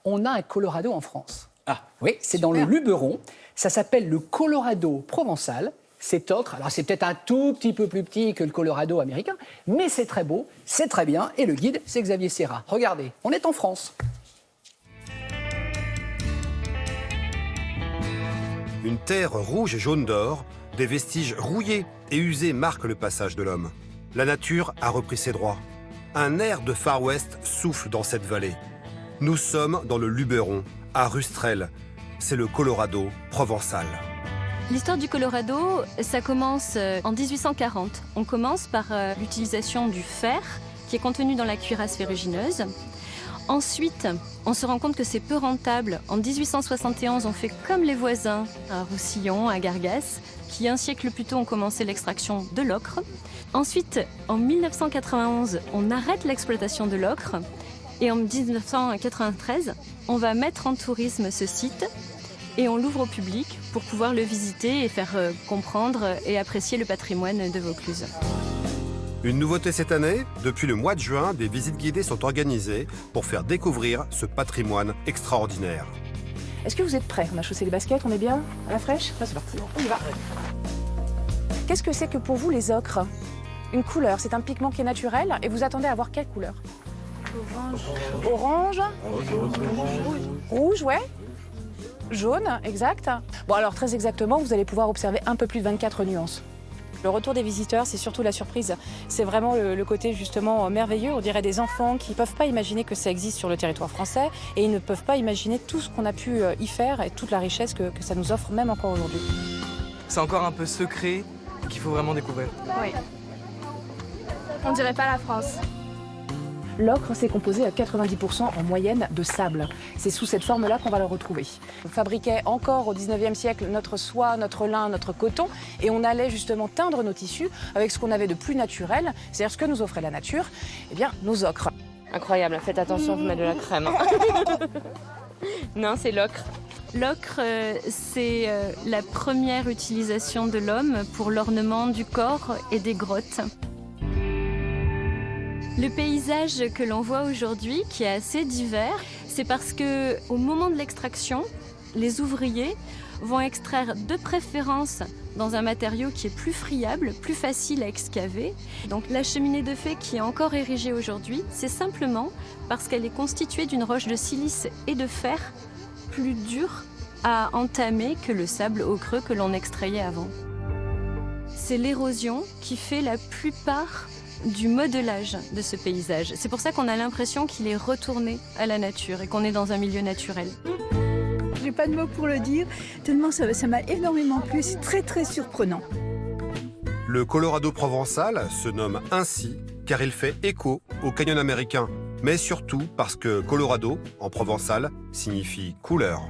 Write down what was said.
on a un Colorado en France. Ah, oui, c'est dans le Luberon. Ça s'appelle le Colorado provençal. C'est ocre. Alors, c'est peut-être un tout petit peu plus petit que le Colorado américain, mais c'est très beau, c'est très bien. Et le guide, c'est Xavier Serra. Regardez, on est en France. Une terre rouge et jaune d'or, des vestiges rouillés et usés marquent le passage de l'homme. La nature a repris ses droits. Un air de Far West souffle dans cette vallée. Nous sommes dans le Luberon, à Rustrel. C'est le Colorado provençal. L'histoire du Colorado, ça commence en 1840. On commence par l'utilisation du fer qui est contenu dans la cuirasse ferrugineuse. Ensuite, on se rend compte que c'est peu rentable. En 1871, on fait comme les voisins à Roussillon, à Gargas, qui un siècle plus tôt ont commencé l'extraction de l'ocre. Ensuite, en 1991, on arrête l'exploitation de l'ocre. Et en 1993, on va mettre en tourisme ce site et on l'ouvre au public pour pouvoir le visiter et faire comprendre et apprécier le patrimoine de Vaucluse. Une nouveauté cette année, depuis le mois de juin, des visites guidées sont organisées pour faire découvrir ce patrimoine extraordinaire. Est-ce que vous êtes prêts? On a chaussé les baskets, on est bien? À la fraîche? C'est parti, on y va. Qu'est-ce que c'est que pour vous les ocres? Une couleur, c'est un pigment qui est naturel et vous attendez à voir quelle couleur? Orange. Rouge, ouais. Jaune, exact. Bon alors très exactement, vous allez pouvoir observer un peu plus de 24 nuances. Le retour des visiteurs, c'est surtout la surprise. C'est vraiment le côté justement merveilleux. On dirait des enfants qui ne peuvent pas imaginer que ça existe sur le territoire français et ils ne peuvent pas imaginer tout ce qu'on a pu y faire et toute la richesse que ça nous offre même encore aujourd'hui. C'est encore un peu secret qu'il faut vraiment découvrir. Oui. On dirait pas la France. L'ocre, c'est composé à 90% en moyenne de sable. C'est sous cette forme-là qu'on va le retrouver. On fabriquait encore au 19e siècle notre soie, notre lin, notre coton, et on allait justement teindre nos tissus avec ce qu'on avait de plus naturel, c'est-à-dire ce que nous offrait la nature, eh bien, nos ocres. Incroyable, faites attention, vous mettez de la crème. Non, c'est l'ocre. L'ocre, c'est la première utilisation de l'homme pour l'ornement du corps et des grottes. Le paysage que l'on voit aujourd'hui, qui est assez divers, c'est parce qu'au moment de l'extraction, les ouvriers vont extraire de préférence dans un matériau qui est plus friable, plus facile à excaver. Donc la cheminée de fée qui est encore érigée aujourd'hui, c'est simplement parce qu'elle est constituée d'une roche de silice et de fer plus dure à entamer que le sable au creux que l'on extrayait avant. C'est l'érosion qui fait la plupart du modelage de ce paysage. C'est pour ça qu'on a l'impression qu'il est retourné à la nature et qu'on est dans un milieu naturel. J'ai pas de mots pour le dire, tellement ça m'a énormément plu, c'est très très surprenant. Le Colorado provençal se nomme ainsi car il fait écho au canyon américain, mais surtout parce que Colorado, en provençal, signifie couleur.